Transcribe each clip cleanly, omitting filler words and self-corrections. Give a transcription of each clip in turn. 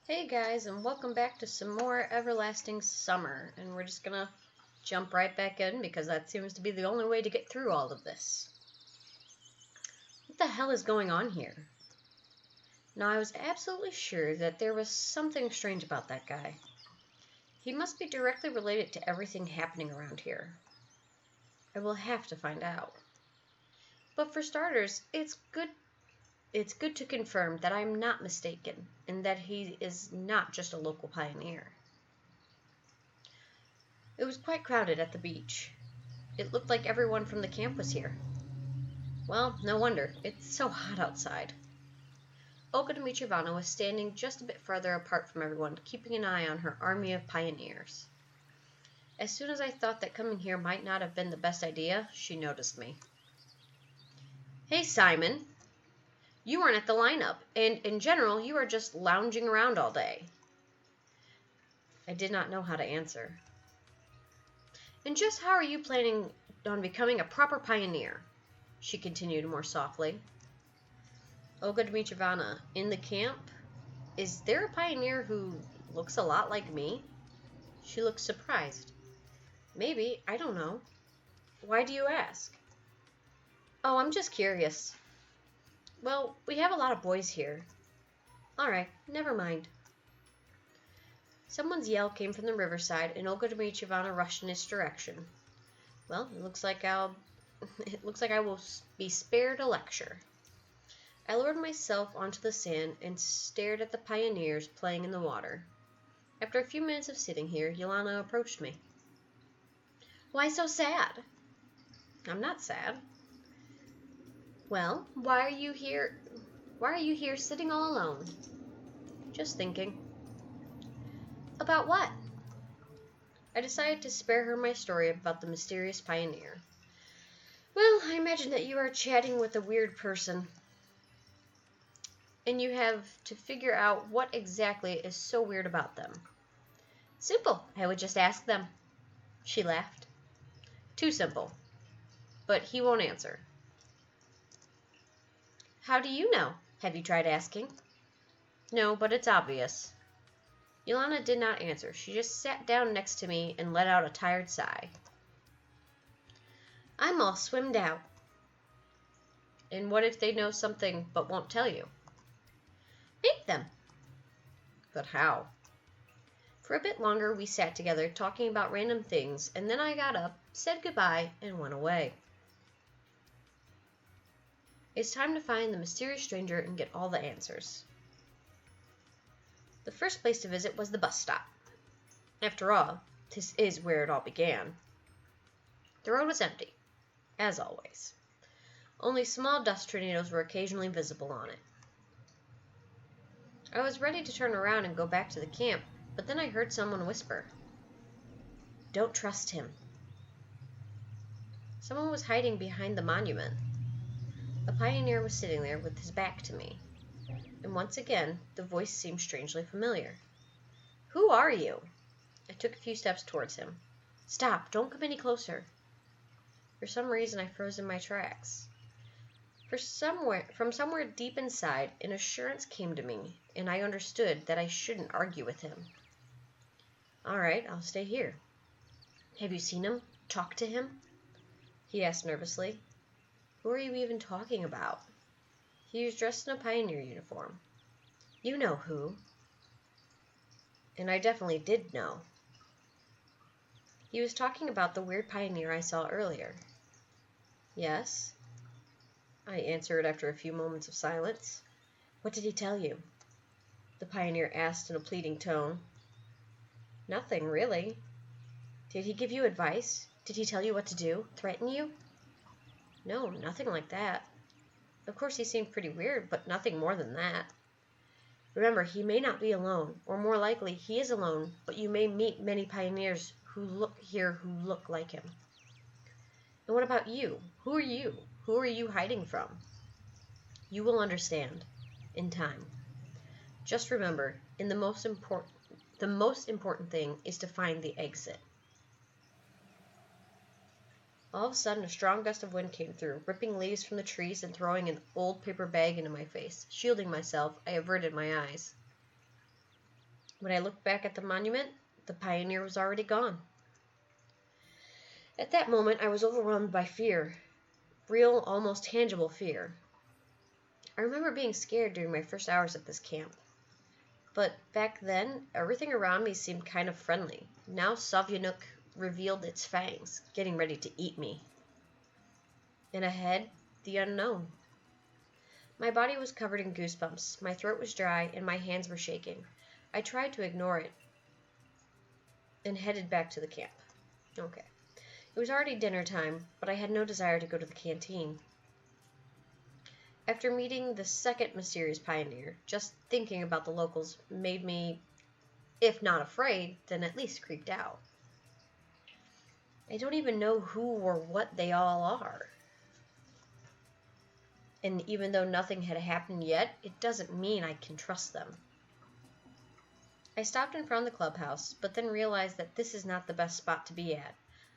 Hey guys, and welcome back to some more Everlasting Summer. And we're just gonna jump right back in because that seems to be the only way to get through all of this. What the hell is going on here? Now, I was absolutely sure that there was something strange about that guy. He must be directly related to everything happening around here. I will have to find out. But for starters, it's good to confirm that I'm not mistaken, and that he is not just a local pioneer. It was quite crowded at the beach. It looked like everyone from the camp was here. Well, no wonder. It's so hot outside. Olga Dmitrievna was standing just a bit farther apart from everyone, keeping an eye on her army of pioneers. As soon as I thought that coming here might not have been the best idea, she noticed me. Hey, Simon. You weren't at the lineup, and in general, you are just lounging around all day. I did not know how to answer. And just how are you planning on becoming a proper pioneer? She continued more softly. Olga Dmitrievna, in the camp, is there a pioneer who looks a lot like me? She looked surprised. Maybe, I don't know. Why do you ask? Oh, I'm just curious. Well, we have a lot of boys here. All right, never mind. Someone's yell came from the riverside, and Olga Dmitrievna rushed in its direction. Well, it looks like I will be spared a lecture. I lowered myself onto the sand and stared at the pioneers playing in the water. After a few minutes of sitting here, Yelena approached me. Why so sad? I'm not sad. Well, why are you here sitting all alone? Just thinking. About what? I decided to spare her my story about the mysterious pioneer. Well, I imagine that you are chatting with a weird person, and you have to figure out what exactly is so weird about them. Simple. I would just ask them. She laughed. Too simple. But he won't answer. How do you know? Have you tried asking? No, but it's obvious. Yelena did not answer. She just sat down next to me and let out a tired sigh. I'm all swimmed out. And what if they know something but won't tell you? Make them. But how? For a bit longer we sat together talking about random things, and then I got up, said goodbye, and went away. It's time to find the mysterious stranger and get all the answers. The first place to visit was the bus stop. After all, this is where it all began. The road was empty, as always. Only small dust tornadoes were occasionally visible on it. I was ready to turn around and go back to the camp, but then I heard someone whisper, Don't trust him. Someone was hiding behind the monument. A pioneer was sitting there with his back to me, and once again the voice seemed strangely familiar. Who are you? I took a few steps towards him. Stop, don't come any closer. For some reason I froze in my tracks. From somewhere deep inside, an assurance came to me, and I understood that I shouldn't argue with him. All right, I'll stay here. Have you seen him? Talked to him? He asked nervously. Who are you even talking about? He was dressed in a pioneer uniform. You know who. And I definitely did know. He was talking about the weird pioneer I saw earlier. Yes, I answered after a few moments of silence. What did he tell you? The pioneer asked in a pleading tone. Nothing, really. Did he give you advice? Did he tell you what to do? Threaten you? No, nothing like that. Of course, he seemed pretty weird, but nothing more than that. Remember, he may not be alone, or more likely, he is alone, but you may meet many pioneers who look like him. And what about you? Who are you? Who are you hiding from? You will understand in time. Just remember, the most important thing is to find the exit. All of a sudden, a strong gust of wind came through, ripping leaves from the trees and throwing an old paper bag into my face. Shielding myself, I averted my eyes. When I looked back at the monument, the pioneer was already gone. At that moment, I was overwhelmed by fear. Real, almost tangible fear. I remember being scared during my first hours at this camp. But back then, everything around me seemed kind of friendly. Now Sovyanuk revealed its fangs, getting ready to eat me. And ahead, the unknown. My body was covered in goosebumps, my throat was dry, and my hands were shaking. I tried to ignore it and headed back to the camp. Okay. It was already dinner time, but I had no desire to go to the canteen. After meeting the second mysterious pioneer, just thinking about the locals made me, if not afraid, then at least creeped out. I don't even know who or what they all are. And even though nothing had happened yet, it doesn't mean I can trust them. I stopped in front of the clubhouse, but then realized that this is not the best spot to be at.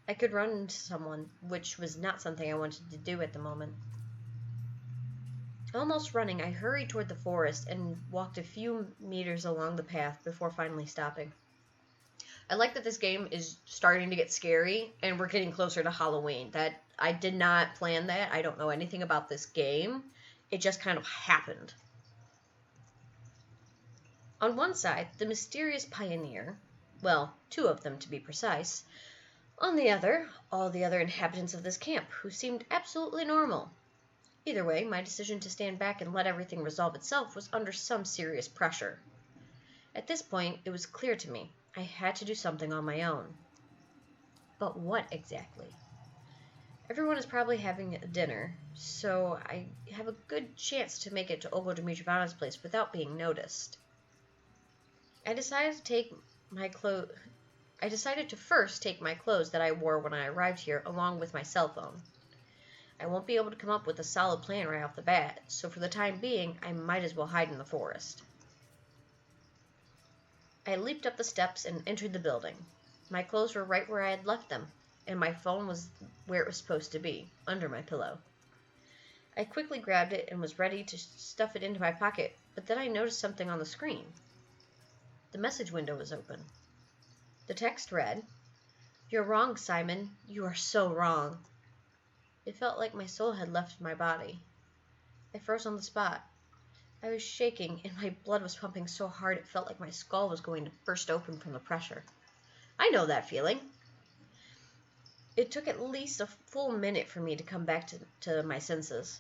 I could run into someone, which was not something I wanted to do at the moment. Almost running, I hurried toward the forest and walked a few meters along the path before finally stopping. I like that this game is starting to get scary, and we're getting closer to Halloween. That I did not plan that. I don't know anything about this game. It just kind of happened. On one side, the mysterious pioneer, well, 2 of them to be precise. On the other, all the other inhabitants of this camp, who seemed absolutely normal. Either way, my decision to stand back and let everything resolve itself was under some serious pressure. At this point, it was clear to me I had to do something on my own. But what exactly? Everyone is probably having dinner, so I have a good chance to make it to Olga Dmitrievna's place without being noticed. I decided to first take my clothes that I wore when I arrived here along with my cell phone. I won't be able to come up with a solid plan right off the bat, so for the time being, I might as well hide in the forest. I leaped up the steps and entered the building. My clothes were right where I had left them, and my phone was where it was supposed to be, under my pillow. I quickly grabbed it and was ready to stuff it into my pocket, but then I noticed something on the screen. The message window was open. The text read, "You're wrong, Simon. You are so wrong." It felt like my soul had left my body. I froze on the spot. I was shaking, and my blood was pumping so hard it felt like my skull was going to burst open from the pressure. I know that feeling. It took at least a full minute for me to come back to my senses.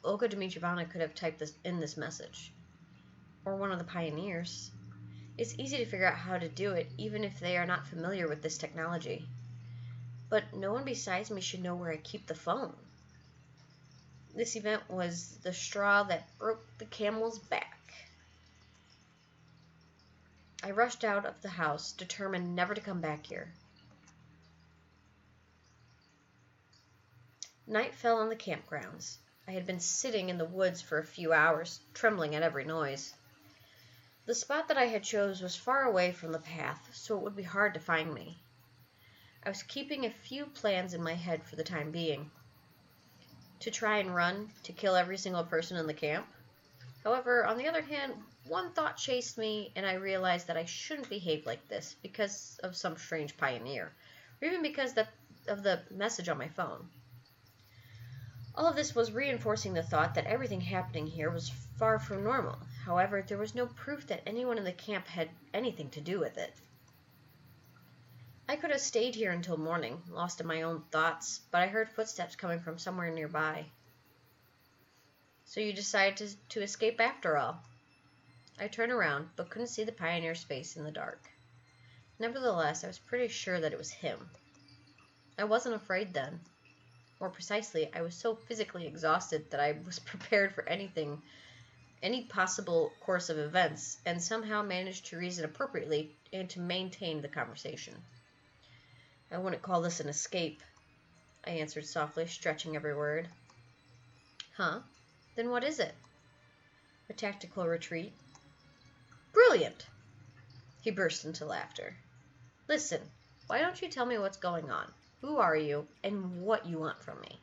Olga Dmitrievna could have typed this message. Or one of the pioneers. It's easy to figure out how to do it, even if they are not familiar with this technology. But no one besides me should know where I keep the phone. This event was the straw that broke the camel's back. I rushed out of the house, determined never to come back here. Night fell on the campgrounds. I had been sitting in the woods for a few hours, trembling at every noise. The spot that I had chose was far away from the path, so it would be hard to find me. I was keeping a few plans in my head for the time being. To try and run, to kill every single person in the camp. However, on the other hand, one thought chased me, and I realized that I shouldn't behave like this because of some strange pioneer, or even because of the message on my phone. All of this was reinforcing the thought that everything happening here was far from normal. However, there was no proof that anyone in the camp had anything to do with it. I could have stayed here until morning, lost in my own thoughts, but I heard footsteps coming from somewhere nearby. So you decided to escape after all. I turned around, but couldn't see the pioneer's face in the dark. Nevertheless, I was pretty sure that it was him. I wasn't afraid then. More precisely, I was so physically exhausted that I was prepared for anything, any possible course of events, and somehow managed to reason appropriately and to maintain the conversation. "I wouldn't call this an escape," I answered softly, stretching every word. "Huh? Then what is it?" "A tactical retreat." "Brilliant!" He burst into laughter. "Listen, why don't you tell me what's going on? Who are you, and what you want from me?"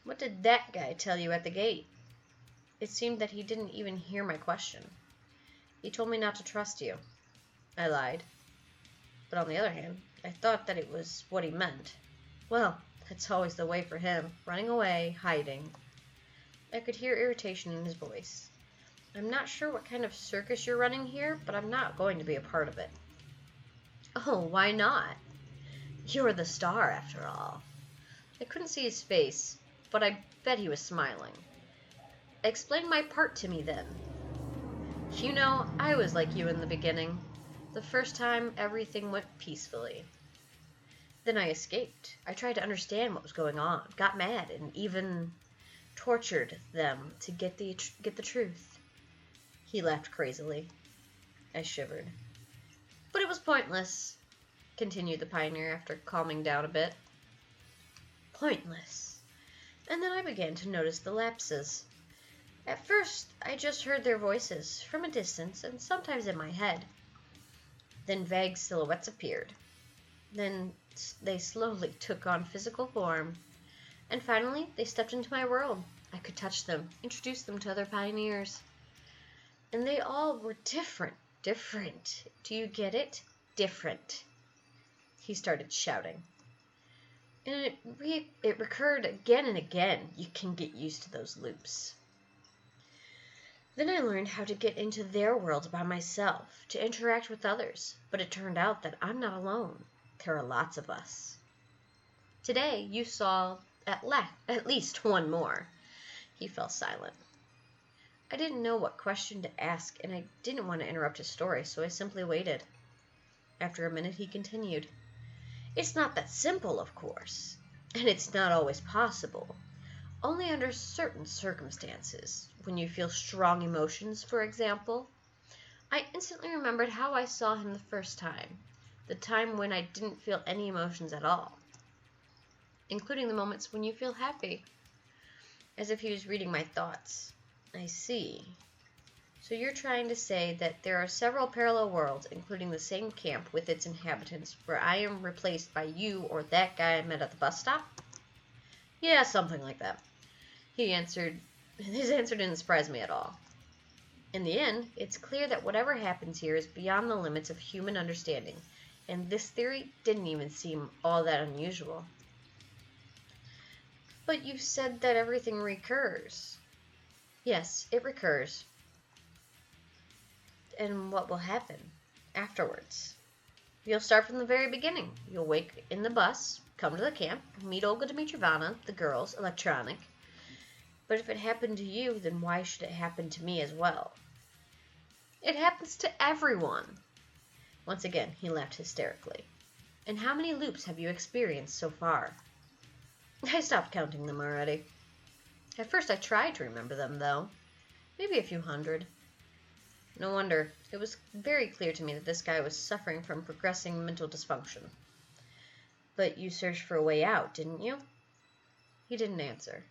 "What did that guy tell you at the gate?" It seemed that he didn't even hear my question. He told me not to trust you. I lied. But on the other hand, I thought that it was what he meant. Well, that's always the way for him. Running away, hiding. I could hear irritation in his voice. I'm not sure what kind of circus you're running here, but I'm not going to be a part of it. Oh, why not? You're the star, after all. I couldn't see his face, but I bet he was smiling. Explain my part to me, then. You know, I was like you in the beginning. The first time, everything went peacefully. Then I escaped. I tried to understand what was going on, got mad, and even tortured them to get the truth. He laughed crazily. I shivered. But it was pointless, continued the pioneer after calming down a bit. Pointless. And then I began to notice the lapses. At first, I just heard their voices from a distance and sometimes in my head. Then vague silhouettes appeared. Then they slowly took on physical form. And finally, they stepped into my world. I could touch them, introduce them to other pioneers. And they all were different. Different. Do you get it? Different. He started shouting. And it recurred again and again. You can get used to those loops. Then I learned how to get into their world by myself, to interact with others. But it turned out that I'm not alone. There are lots of us. Today you saw at least one more. He fell silent. I didn't know what question to ask, and I didn't want to interrupt his story, so I simply waited. After a minute, he continued. It's not that simple, of course, and it's not always possible. Only under certain circumstances. When you feel strong emotions, for example. I instantly remembered how I saw him the first time. The time when I didn't feel any emotions at all. Including the moments when you feel happy. As if he was reading my thoughts. I see. So you're trying to say that there are several parallel worlds, including the same camp with its inhabitants, where I am replaced by you or that guy I met at the bus stop? Yeah, something like that. He answered. His answer didn't surprise me at all. In the end, it's clear that whatever happens here is beyond the limits of human understanding, and this theory didn't even seem all that unusual. But you said that everything recurs. Yes, it recurs. And what will happen afterwards? You'll start from the very beginning. You'll wake in the bus, come to the camp, meet Olga Dmitrievna, the girls, electronic. But if it happened to you, then why should it happen to me as well? It happens to everyone. Once again, he laughed hysterically. And how many loops have you experienced so far? I stopped counting them already. At first I tried to remember them, though. Maybe a few hundred. No wonder. It was very clear to me that this guy was suffering from progressing mental dysfunction. But you searched for a way out, didn't you? He didn't answer.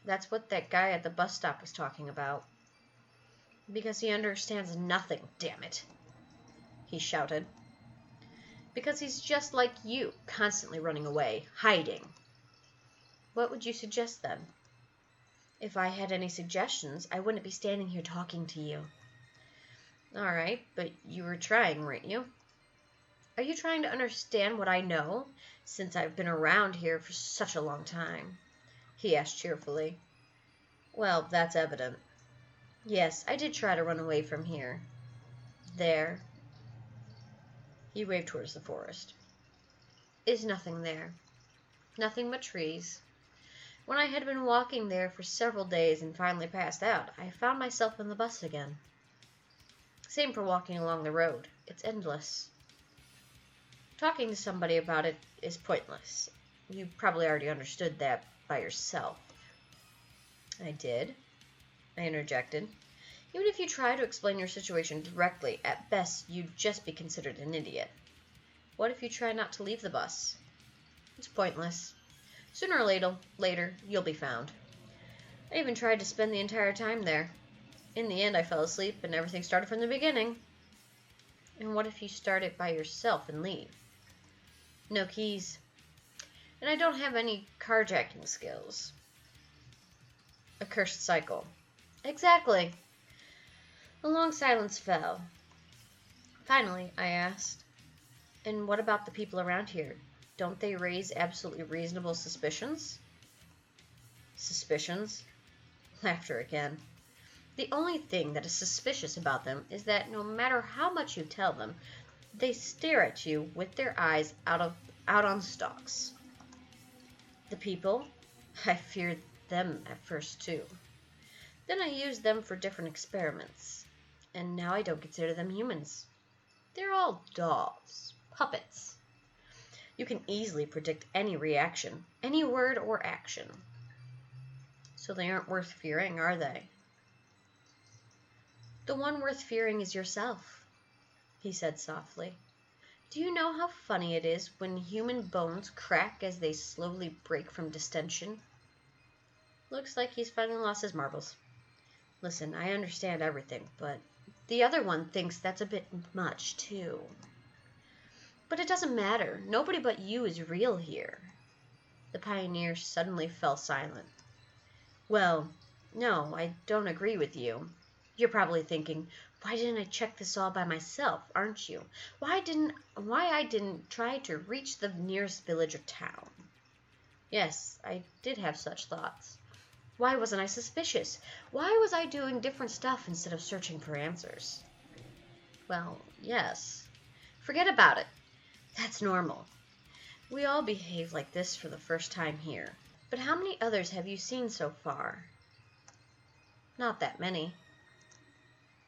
That's what that guy at the bus stop was talking about. Because he understands nothing, damn it. He shouted. Because he's just like you, constantly running away, hiding. What would you suggest then? If I had any suggestions, I wouldn't be standing here talking to you. All right, but you were trying, weren't you? Are you trying to understand what I know, since I've been around here for such a long time? He asked cheerfully. Well, that's evident. Yes, I did try to run away from here. There. He waved towards the forest. Is nothing there. Nothing but trees. When I had been walking there for several days and finally passed out, I found myself in the bus again. Same for walking along the road. It's endless. Talking to somebody about it is pointless. You probably already understood that by yourself. I did, I interjected. Even if you try to explain your situation directly, at best you'd just be considered an idiot. What if you try not to leave the bus? It's pointless. Sooner or later, you'll be found. I even tried to spend the entire time there. In the end, I fell asleep and everything started from the beginning. And what if you start it by yourself and leave? No keys. And I don't have any carjacking skills. A cursed cycle. Exactly. A long silence fell. Finally, I asked, "And what about the people around here? Don't they raise absolutely reasonable suspicions?" Suspicions? Laughter again. The only thing that is suspicious about them is that no matter how much you tell them, they stare at you with their eyes out on stalks. The people? I feared them at first too. Then I used them for different experiments, and now I don't consider them humans. They're all dolls, puppets. You can easily predict any reaction, any word or action. So they aren't worth fearing, are they? The one worth fearing is yourself, he said softly. Do you know how funny it is when human bones crack as they slowly break from distension? Looks like he's finally lost his marbles. Listen, I understand everything, but the other one thinks that's a bit much, too. But it doesn't matter. Nobody but you is real here. The pioneer suddenly fell silent. Well, no, I don't agree with you. You're probably thinking, why didn't I check this all by myself, aren't you? Why I didn't try to reach the nearest village or town? Yes, I did have such thoughts. Why wasn't I suspicious? Why was I doing different stuff instead of searching for answers? Well, yes. Forget about it. That's normal. We all behave like this for the first time here. But how many others have you seen so far? Not that many.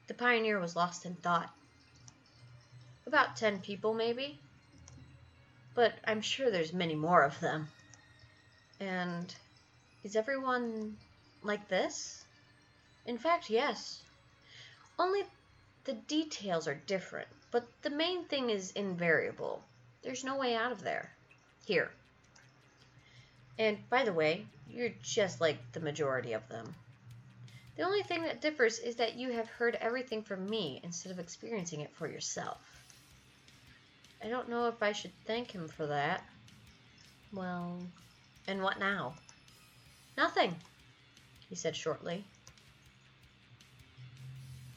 The pioneer was lost in thought. About 10 people, maybe. But I'm sure there's many more of them. And is everyone like this? In fact, yes. Only the details are different, but the main thing is invariable. There's no way out of there. Here. And by the way, you're just like the majority of them. The only thing that differs is that you have heard everything from me instead of experiencing it for yourself. I don't know if I should thank him for that. Well, and what now? Nothing, he said shortly.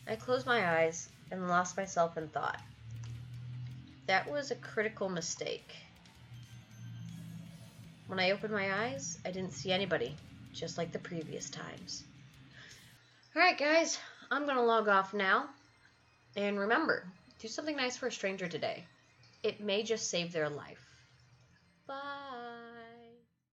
I closed my eyes and lost myself in thought. That was a critical mistake. When I opened my eyes, I didn't see anybody, just like the previous times. Alright guys, I'm going to log off now. And remember, do something nice for a stranger today. It may just save their life.